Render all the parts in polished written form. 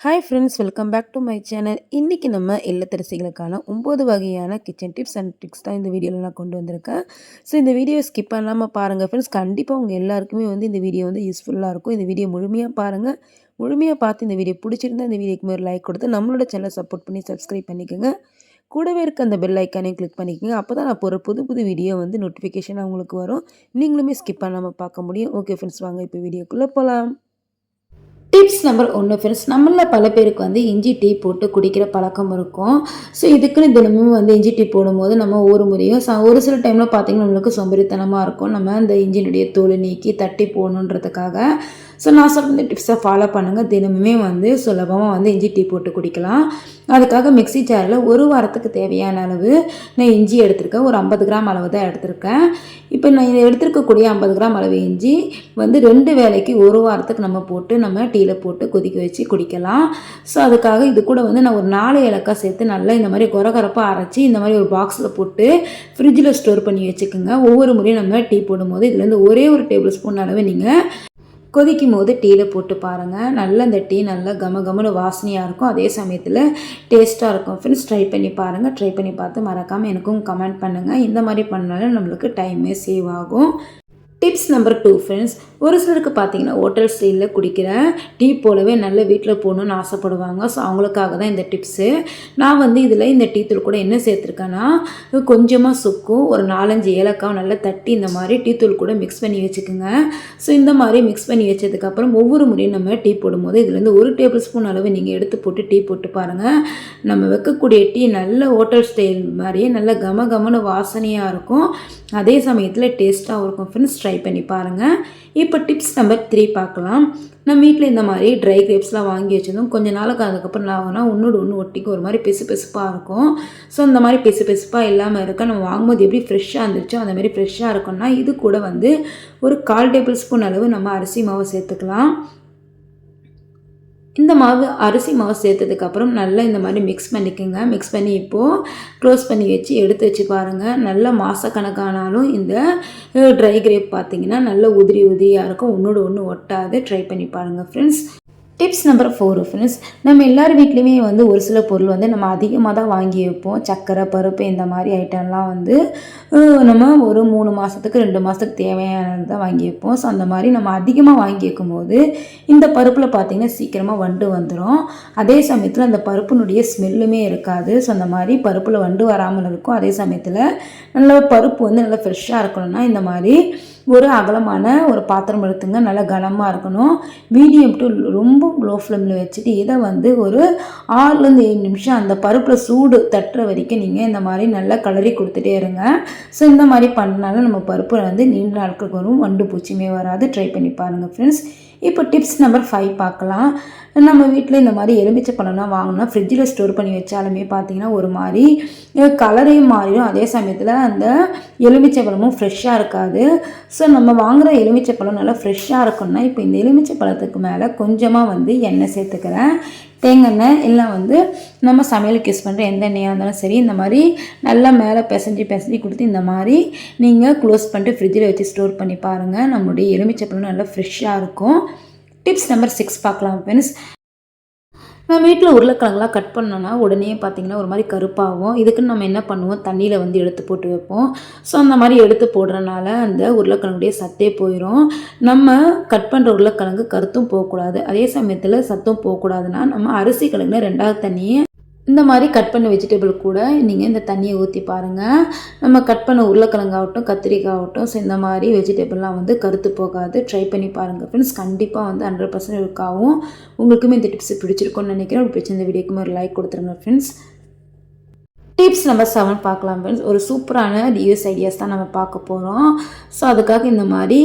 Hi friends, welcome back to my channel. இன்றைக்கி நம்ம இல்லத்தரசிகளுக்கான 9 வகையான கிச்சன் டிப்ஸ் அண்ட் ட்ரிக்ஸ் தான் இந்த வீடியோவில் நான் கொண்டு வந்திருக்கேன். ஸோ இந்த வீடியோ ஸ்கிப் பண்ணாமல் பாருங்கள் ஃப்ரெண்ட்ஸ். கண்டிப்பாக உங்கள் எல்லாருக்குமே இந்த வீடியோ யூஸ்ஃபுல்லாக இருக்கும். இந்த வீடியோ முழுமையாக பாருங்கள். முழுமையாக பார்த்து இந்த வீடியோ பிடிச்சிருந்தா இந்த வீடியோக்கு ஒரு லைக் கொடுத்து நம்மளோட சேனலை சப்போர்ட் பண்ணி சப்ஸ்கிரைப் பண்ணிக்கோங்க. கூடவே இருக்க அந்த பெல் ஐக்கானையும் கிளிக் பண்ணிக்கோங்க. அப்போ தான் நான் போகிற புது புது வீடியோ நோட்டிஃபிகேஷன் உங்களுக்கு வரும். நீங்களுமே ஸ்கிப் பண்ணாமல் பார்க்க முடியும். ஓகே ஃப்ரெண்ட்ஸ், வாங்க இப்போ வீடியோக்குள்ளே போகலாம். டிப்ஸ் நம்பர் 1 ஃப்ரெண்ட்ஸ், நம்மளில் பல பேருக்கு இஞ்சி டீ போட்டு குடிக்கிற பழக்கம் இருக்கும். ஸோ இதுக்குன்னு தினமும் இஞ்சி டீ போடும்போது நம்ம ஒவ்வொரு முறையும் ஒரு சில டைமில் பார்த்திங்கன்னா நம்மளுக்கு சோம்பேறித்தனமாக இருக்கும். நம்ம அந்த இஞ்சினுடைய தோல் நீக்கி தட்டி போடணுன்றதுக்காக. ஸோ நான் சொல்கிற இந்த டிப்ஸை ஃபாலோ பண்ணுங்கள். தினமுமே சுலபமாக இஞ்சி டீ போட்டு குடிக்கலாம். அதுக்காக மிக்ஸி ஜாரில் ஒரு வாரத்துக்கு தேவையான அளவு நான் இஞ்சி எடுத்திருக்கேன். ஒரு 50 கிராம் அளவு தான் எடுத்திருக்கேன். இப்போ நான் இதை எடுத்துருக்கக்கூடிய 50 கிராம் அளவு இஞ்சி 2 வேளைக்கு ஒரு வாரத்துக்கு நம்ம போட்டு நம்ம டீயில் போட்டு கொதிக்க வச்சு குடிக்கலாம். ஸோ அதுக்காக இது கூட நான் ஒரு 4 ஏலக்காய் சேர்த்து நல்லா இந்த மாதிரி கொரகொரப்பாக அரைச்சி இந்த மாதிரி ஒரு பாக்ஸில் போட்டு ஃப்ரிட்ஜில் ஸ்டோர் பண்ணி வச்சுக்கோங்க. ஒவ்வொரு முறையும் நம்ம டீ போடும்போது இதுலேருந்து ஒரே ஒரு டேபிள் ஸ்பூன் அளவு நீங்கள் கொதிக்கும் போது டீயில் போட்டு பாருங்கள். நல்லா இந்த டீ நல்லா கமகமனு வாசனையாக இருக்கும். அதே சமயத்தில் டேஸ்ட்டாக இருக்கும். ஃப்ரெண்ட்ஸ், ட்ரை பண்ணி பாருங்கள். ட்ரை பண்ணி பார்த்து மறக்காமல் எனக்கும் கமெண்ட் பண்ணுங்கள். இந்த மாதிரி பண்ணாலும் நம்மளுக்கு டைமே சேவ் ஆகும். டிப்ஸ் நம்பர் 2 ஃப்ரெண்ட்ஸ், ஒரு சிலருக்கு பார்த்தீங்கன்னா ஹோட்டல் ஸ்டைலில் குடிக்கிற டீ போலவே நல்ல வீட்டில் போகணுன்னு ஆசைப்படுவாங்க. ஸோ அவங்களுக்காக தான் இந்த டிப்ஸு. நான் இதில் இந்த டீ தூள் கூட என்ன சேர்த்துருக்கேன்னா கொஞ்சமாக சுக்கும் ஒரு 4-5 ஏலக்காய் நல்லா தட்டி இந்த மாதிரி டீ தூள் கூட மிக்ஸ் பண்ணி வச்சுக்கோங்க. ஸோ இந்த மாதிரி மிக்ஸ் பண்ணி வச்சதுக்கப்புறம் ஒவ்வொரு முறையும் நம்ம டீ போடும்போது இதுலேருந்து ஒரு டேபிள் ஸ்பூன் அளவு நீங்கள் எடுத்து போட்டு டீ போட்டு பாருங்கள். நம்ம வைக்கக்கூடிய டீ நல்ல ஹோட்டல் ஸ்டைல் மாதிரியே நல்ல கமகமனு வாசனையாக இருக்கும். அதே சமயத்தில் டேஸ்ட்டாகவும் இருக்கும். ஃப்ரெண்ட்ஸ், ட்ரை பண்ணி பாருங்கள். இப்போ டிப்ஸ் நம்பர் 3 பார்க்கலாம். நம்ம வீட்டில் இந்த மாதிரி ட்ரை கிரேப்ஸ்லாம் வாங்கி வச்சதும் கொஞ்சம் நாளுக்கு அதுக்கப்புறம் நான் ஆகுனா ஒன்று ஒட்டிக்கு ஒரு மாதிரி பெருசாக இருக்கும். ஸோ இந்த மாதிரி பெருசாக இல்லாமல் இருக்க நம்ம வாங்கும்போது எப்படி ஃப்ரெஷ்ஷாக இருந்துச்சோ அந்த மாதிரி ஃப்ரெஷ்ஷாக இருக்கும்னா இது கூட ஒரு 1/4 டேபிள் ஸ்பூன் அளவு நம்ம அரிசி மாவு சேர்த்துக்கலாம். இந்த அரிசி மாவு சேர்த்ததுக்கப்புறம் நல்லா இந்த மாதிரி மிக்ஸ் பண்ணிக்கோங்க. மிக்ஸ் பண்ணி இப்போது க்ளோஸ் பண்ணி வச்சு எடுத்து வச்சு பாருங்கள். நல்ல மாதக்கணக்கானாலும் இந்த ட்ரை கிரேப் பார்த்திங்கன்னா நல்ல உதிரியாக இருக்கும். ஒன்று ஒட்டாது. ட்ரை பண்ணி பாருங்கள் ஃப்ரெண்ட்ஸ். டிப்ஸ் நம்பர் 4 ஃப்ரெண்ட்ஸ், நம்ம எல்லார் வீட்லேயுமே ஒரு சில பொருள் நம்ம அதிகமாக தான் வாங்கி வைப்போம். சர்க்கரை, பருப்பு இந்த மாதிரி ஐட்டம்லாம் நம்ம ஒரு 3 மாதத்துக்கு 2 மாதத்துக்கு தேவையானது தான் வாங்கி வைப்போம். ஸோ அந்த மாதிரி நம்ம அதிகமாக வாங்கி வைக்கும்போது இந்த பருப்பில் பார்த்திங்கன்னா சீக்கிரமாக வண்டு வந்துடும். அதே சமயத்தில் அந்த பருப்பினுடைய ஸ்மெல்லுமே இருக்காது. ஸோ அந்த மாதிரி பருப்பில் வண்டு வராமல் இருக்கும். அதே சமயத்தில் நல்ல பருப்பு நல்லா ஃப்ரெஷ்ஷாக இருக்கணும்னா இந்த மாதிரி ஒரு அகலமான ஒரு பாத்திரம் எடுத்துங்க. நல்லா கனமாக இருக்கணும். மீடியம் டு ரொம்ப லோ ஃப்ளேமில் வச்சுட்டு இதை ஒரு 6-7 நிமிஷம் அந்த பருப்பில் சூடு தட்டுற வரைக்கும் நீங்கள் இந்த மாதிரி நல்லா கலரி கொடுத்துட்டே இருங்க. ஸோ இந்த மாதிரி பண்ணனால நம்ம பருப்பு நீண்ட நாட்களுக்கு வரும். வண்டு பூச்சியுமே வராது. ட்ரை பண்ணி பாருங்கள் ஃப்ரெண்ட்ஸ். இப்போ டிப்ஸ் நம்பர் 5 பார்க்கலாம். நம்ம வீட்டில் இந்த மாதிரி எலுமிச்சை பழம்லாம் வாங்கினா ஃப்ரிட்ஜில் ஸ்டோர் பண்ணி வச்சாலுமே பார்த்திங்கன்னா ஒரு மாதிரி கலரையும் மாறிடும். அதே சமயத்தில் அந்த எலுமிச்சை பழமும் ஃப்ரெஷ்ஷாக இருக்காது. ஸோ நம்ம வாங்குகிற எலுமிச்சை பழம் நல்லா ஃப்ரெஷ்ஷாக இருக்குன்னா இப்போ இந்த எலுமிச்சை பழத்துக்கு மேலே கொஞ்சமாக எண்ணெய் சேர்த்துக்கிறேன். தேங்காய் எண்ணெய் எல்லாம் நம்ம சமையலுக்கு யூஸ் பண்ணுற எந்த எண்ணெயாக இருந்தாலும் சரி இந்த மாதிரி நல்லா மேலே பிசைஞ்சு கொடுத்து இந்த மாதிரி நீங்கள் க்ளோஸ் பண்ணிட்டு ஃப்ரிட்ஜில் வச்சு ஸ்டோர் பண்ணி பாருங்கள். நம்மளுடைய எலுமிச்சை பழம் நல்லா ஃப்ரெஷ்ஷாக இருக்கும். டிப்ஸ் நம்பர் 6 பார்க்கலாம் ஃப்ரெண்ட்ஸ். நம்ம வீட்டில் உருளைக்கிழங்குலாம் கட் பண்ணோன்னா உடனே பார்த்திங்கன்னா ஒரு மாதிரி கருப்பாகும். இதுக்குன்னு நம்ம என்ன பண்ணுவோம், தண்ணியில் எடுத்து போட்டு வைப்போம். ஸோ அந்த மாதிரி எடுத்து போடுறனால அந்த உருளைக்கிழங்குடைய சத்தே போயிடும். நம்ம கட் பண்ணுற உருளைக்கிழங்கு கருத்தும் போகக்கூடாது. அதே சமயத்தில் சத்தும் போகக்கூடாதுன்னா நம்ம அரிசி கிழங்குல 2வது தண்ணியை இந்த மாதிரி கட் பண்ண வெஜிடபிள் கூட நீங்கள் இந்த தண்ணியை ஊற்றி பாருங்கள். நம்ம கட் பண்ண உருளைக்கிழங்காகட்டும் கத்திரிக்காய் ஆகட்டும் ஸோ இந்த மாதிரி வெஜிடபிள்லாம் கருத்து போகாது. ட்ரை பண்ணி பாருங்கள் ஃப்ரெண்ட்ஸ். கண்டிப்பாக 100% இருக்காவும். உங்களுக்குமே இந்த டிப்ஸ் பிடிச்சிருக்கும்னு நினைக்கிறேன். ஒரு பிடிச்ச இந்த வீடியோக்குமே ஒரு லைக் கொடுத்துருங்க ஃப்ரெண்ட்ஸ். டிப்ஸ் நம்பர் 7 பார்க்கலாம் ஃப்ரெண்ட்ஸ். ஒரு சூப்பரான ரியூஸ் ஐடியாஸ் தான் நம்ம பார்க்க போகிறோம். ஸோ அதுக்காக இந்த மாதிரி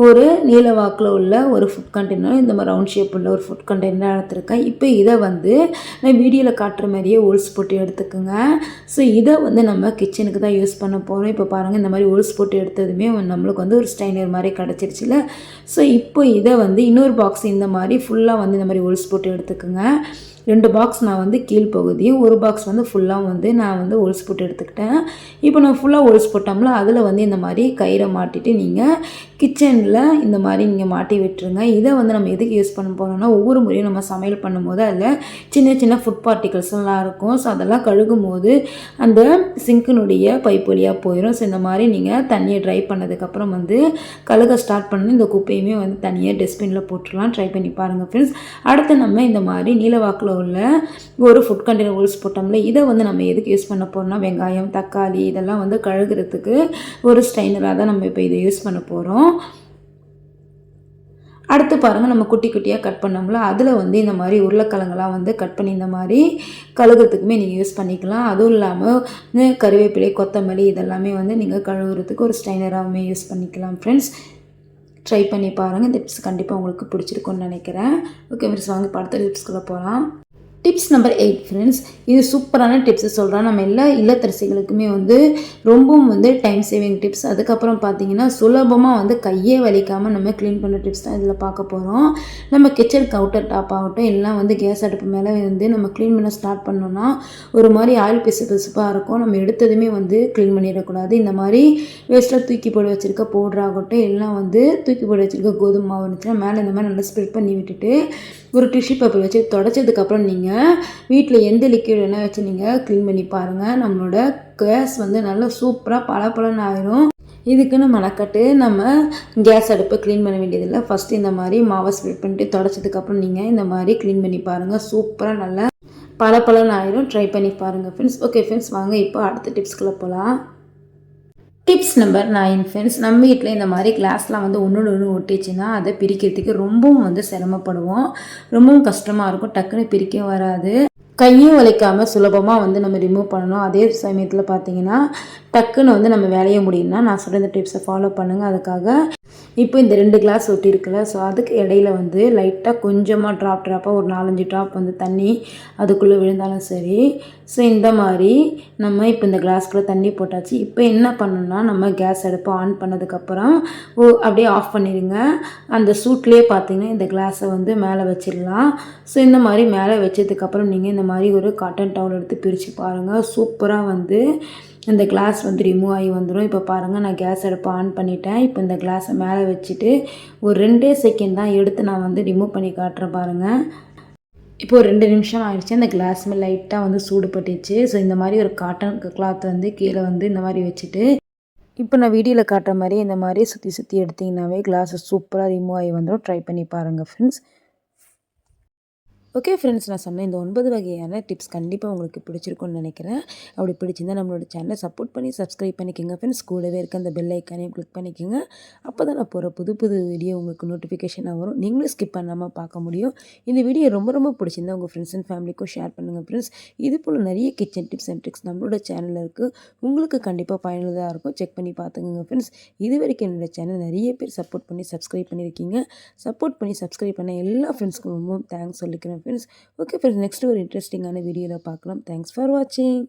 ஒரு நீல வாக்கில் உள்ள ஒரு ஃபுட் கண்டெய்னர், இந்த மாதிரி ரவுண்ட் ஷேப் உள்ள ஒரு ஃபுட் கண்டெய்னர் எடுத்துருக்கேன். இப்போ இதை நான் வீடியோவில் காட்டுற மாதிரியே ஹோல்ஸ் போட்டு எடுத்துக்கோங்க. ஸோ இதை நம்ம கிச்சனுக்கு தான் யூஸ் பண்ண போகிறோம். இப்போ பாருங்கள், இந்த மாதிரி ஹோல்ஸ் போட்டு எடுத்ததுமே நம்மளுக்கு ஒரு ஸ்டைனர் மாதிரி கிடச்சிருச்சுல. ஸோ இப்போ இதை இன்னொரு பாக்ஸ் இந்த மாதிரி ஃபுல்லாக இந்த மாதிரி ஹோல்ஸ் போட்டு எடுத்துக்கோங்க. 2 பாக்ஸ் நான் கீழ் பகுதியும் ஒரு பாக்ஸ் ஃபுல்லாக நான் வந்து ஹோல்ஸ் போட்டு எடுத்துக்கிட்டேன். இப்போ நம்ம ஃபுல்லாக ஹோல்ஸ் போட்டோம்ல, அதில் வந்து இந்த மாதிரி கயிறை மாட்டிட்டு நீங்கள் கிச்சனில் இந்த மாதிரி நீங்கள் மாட்டி விட்டுருங்க. இதை வந்து நம்ம எதுக்கு யூஸ் பண்ண போகிறோம்னா, ஒவ்வொரு முறையும் நம்ம சமையல் பண்ணும்போது அதில் சின்ன சின்ன ஃபுட் பார்ட்டிகல்ஸ்லாம் இருக்கும். ஸோ அதெல்லாம் கழுகும் போது அந்த சிங்கினுடைய பைப் வழியாக போயிடும். ஸோ இந்த மாதிரி நீங்கள் தண்ணியை ட்ரை பண்ணதுக்கப்புறம் வந்து கழுக ஸ்டார்ட் பண்ணி இந்த குப்பையுமே வந்து தனியாக டஸ்ட்பினில் போட்டுடலாம். ட்ரை பண்ணி பாருங்கள் ஃப்ரெண்ட்ஸ். அடுத்து நம்ம இந்த மாதிரி நீலவாக்கில் உள்ள ஒரு ஃபுட் கண்டெய்னர் ஹோல்ஸ் போட்டோம்ல, இதை வந்து நம்ம எதுக்கு யூஸ் பண்ண போகிறோம்னா, வெங்காயம், தக்காளி இதெல்லாம் வந்து கழுகுறதுக்கு ஒரு ஸ்ட்ரைனராக தான் நம்ம இப்போ இதை யூஸ் பண்ண போகிறோம். அடுத்து பாருங்கள், நம்ம குட்டி குட்டியாக கட் பண்ணோம்ல, அதில் வந்து இந்த மாதிரி உருளைக்கிழங்கெல்லாம் வந்து கட் பண்ணி இந்த மாதிரி கழுகுறதுக்குமே நீங்கள் யூஸ் பண்ணிக்கலாம். அதுவும் இல்லாமல் கருவேப்பிலை, கொத்தமல்லி இதெல்லாமே வந்து நீங்கள் கழுவுறதுக்கு ஒரு ஸ்ட்ரைனராகவுமே யூஸ் பண்ணிக்கலாம் ஃப்ரெண்ட்ஸ். ட்ரை பண்ணி பாருங்கள். இந்த டிப்ஸ் கண்டிப்பாக உங்களுக்கு பிடிச்சிருக்குன்னு நினைக்கிறேன். ஓகே ஃப்ரெண்ட்ஸ், வாங்க அடுத்த டிப்ஸ்குள்ளே போகலாம். Tips number 8 friends. இது சூப்பரான டிப்ஸு சொல்கிறேன். நம்ம எல்லா இல்லத்தரசிகளுக்குமே வந்து ரொம்பவும் வந்து டைம் சேவிங் டிப்ஸ். அதுக்கப்புறம் பார்த்தீங்கன்னா சுலபமாக வந்து கையே வலிக்காமல் நம்ம க்ளீன் பண்ண டிப்ஸ் தான் இதில் பார்க்க போகிறோம். நம்ம கிச்சன் கவுண்டர் டாப் ஆகட்டும், எல்லாம் வந்து கேஸ் அடுப்பு மேலே வந்து நம்ம க்ளீன் பண்ண ஸ்டார்ட் பண்ணோன்னா ஒரு மாதிரி ஆயில் பிசுப்பாக இருக்கும். நம்ம எடுத்ததுமே வந்து க்ளீன் பண்ணிடக்கூடாது. இந்த மாதிரி வேஸ்ட்டில் தூக்கி போட்டு வச்சுருக்க பவுடர் ஆகட்டும், எல்லாம் வந்து தூக்கி போட்டு வச்சுருக்க கோதுமை மாவு இருந்துச்சுன்னா மேலே இந்த மாதிரி நல்லா ஸ்ப்ரெட் பண்ணி விட்டுட்டு ஒரு டிஷ்யூ பேப்பர் வச்சு தொடச்சதுக்கப்புறம் நீங்கள் வீட்டில் எந்த லிக்விட் வேணால் வச்சு நீங்கள் க்ளீன் பண்ணி பாருங்கள். நம்மளோட கேஸ் வந்து நல்லா சூப்பராக பளபளன்னு ஆயிரும். இதுக்குன்னு மெனக்கட்டு நம்ம கேஸ் அடுப்பை க்ளீன் பண்ண வேண்டியதில்லை. ஃபஸ்ட்டு இந்த மாதிரி மாவை ஸ்ப்ரெட் பண்ணிட்டு தொடச்சதுக்கப்புறம் நீங்கள் இந்த மாதிரி க்ளீன் பண்ணி பாருங்கள். சூப்பராக நல்லா பளபளன்னு ஆயிரும். ட்ரை பண்ணி பாருங்கள் ஃப்ரெண்ட்ஸ். ஓகே ஃப்ரெண்ட்ஸ், வாங்க இப்போ அடுத்த டிப்ஸ்குள்ளே போகலாம். Tips number 9 friends. நம்ம வீட்டில் இந்த மாதிரி கிளாஸ்லாம் வந்து ஒன்றோடு ஒன்று ஒட்டிச்சுன்னா அதை பிரிக்கிறதுக்கு ரொம்பவும் வந்து சிரமப்படுவோம். ரொம்பவும் கஷ்டமாக இருக்கும். டக்குன்னு பிரிக்க வராது. கையும் வலிக்காமல் சுலபமாக வந்து நம்ம ரிமூவ் பண்ணணும். அதே சமயத்தில் பார்த்தீங்கன்னா டக்குன்னு வந்து நம்ம வேலையை முடியும்னா நான் சொல்கிற இந்த டிப்ஸை ஃபாலோ பண்ணுங்கள். அதுக்காக இப்போ இந்த 2 கிளாஸ் ஒட்டியிருக்குல்ல, ஸோ அதுக்கு இடையில வந்து லைட்டாக கொஞ்சமாக ட்ராப்பாக ஒரு 4-5 ட்ராப் வந்து தண்ணி அதுக்குள்ளே விழுந்தாலும் சரி. ஸோ இந்த மாதிரி நம்ம இப்போ இந்த கிளாஸ்க்குள்ளே தண்ணி போட்டாச்சு. இப்போ என்ன பண்ணணும்னா, நம்ம கேஸ் அடுப்பை ஆன் பண்ணதுக்கப்புறம் அப்படியே ஆஃப் பண்ணிடுங்க. அந்த சூட்லேயே பார்த்தீங்கன்னா இந்த கிளாஸை வந்து மேலே வச்சிடலாம். ஸோ இந்த மாதிரி மேலே வச்சதுக்கப்புறம் நீங்கள் இந்த மாதிரி ஒரு காட்டன் டவல் எடுத்து பிரித்து பாருங்கள். சூப்பராக வந்து இந்த கிளாஸ் வந்து ரிமூவ் ஆகி வந்துடும். இப்போ பாருங்கள், நான் கேஸ் அடுப்பை ஆன் பண்ணிட்டேன். இப்போ இந்த கிளாஸை மேலே வச்சுட்டு ஒரு 2 செகண்ட் தான் எடுத்து நான் வந்து ரிமூவ் பண்ணி காட்டுறேன் பாருங்கள். இப்போ ஒரு 2 நிமிஷம் ஆயிடுச்சு. அந்த கிளாஸுமே லைட்டாக வந்து சூடுபட்டுச்சு. ஸோ இந்த மாதிரி ஒரு காட்டன் கிளாத் வந்து கீழே வந்து இந்த மாதிரி வச்சுட்டு இப்போ நான் வீடியோவில் காட்டுற மாதிரி இந்த மாதிரி சுற்றி சுற்றி எடுத்திங்கனாவே கிளாஸை சூப்பராக ரிமூவ் ஆகி வந்துடும். ட்ரை பண்ணி பாருங்கள் ஃப்ரெண்ட்ஸ். ஓகே ஃப்ரெண்ட்ஸ், நான் சொன்ன இந்த 9 வகையான டிப்ஸ் கண்டிப்பாக உங்களுக்கு பிடிச்சிருக்குன்னு நினைக்கிறேன். அப்படி பிடிச்சிருந்தால் நம்மளோட சேனலை சப்போர்ட் பண்ணி சப்ஸ்கிரைப் பண்ணிக்கோங்க ஃப்ரெண்ட்ஸ். கூடவே இருக்க அந்த பெல் ஐக்கானையும் கிளிக் பண்ணிக்கோங்க. அப்போ தான் நான் போகிற புது புது வீடியோ உங்களுக்கு நோட்டிஃபிகேஷனாக வரும். நீங்களும் ஸ்கிப் பண்ணாமல் பார்க்க முடியும். இந்த வீடியோ ரொம்ப ரொம்ப பிடிச்சிருந்தா உங்கள் ஃப்ரெண்ட்ஸ் அண்ட் ஃபேமிலிக்கும் ஷேர் பண்ணுங்கள் ஃப்ரெண்ட்ஸ். இது போல் நிறைய கிச்சன் டிப்ஸ் அண்ட் ட்ரிக்ஸ் நம்மளோட சேனலில் இருக்குது. உங்களுக்கு கண்டிப்பாக பயனுள்ளதாக இருக்கும். செக் பண்ணி பார்த்துங்க ஃப்ரெண்ட்ஸ். இது வரைக்கும் என்னோட சேனல் நிறைய பேர் சப்போர்ட் பண்ணி சப்ஸ்கிரைப் பண்ணியிருக்கீங்க. சப்போர்ட் பண்ணி சப்ஸ்கிரைப் பண்ண எல்லா ஃப்ரெண்ட்ஸ்க்கும் ரொம்ப தேங்க்ஸ் சொல்லிக்கிறேன் ஃப்ரெண்ட்ஸ். ஓகே ஃப்ரெண்ட்ஸ், நெக்ஸ்ட் ஒரு இன்ட்ரெஸ்டிங்கான வீடியோவில் பார்க்கலாம். தேங்க்ஸ் ஃபார் வாட்சிங்.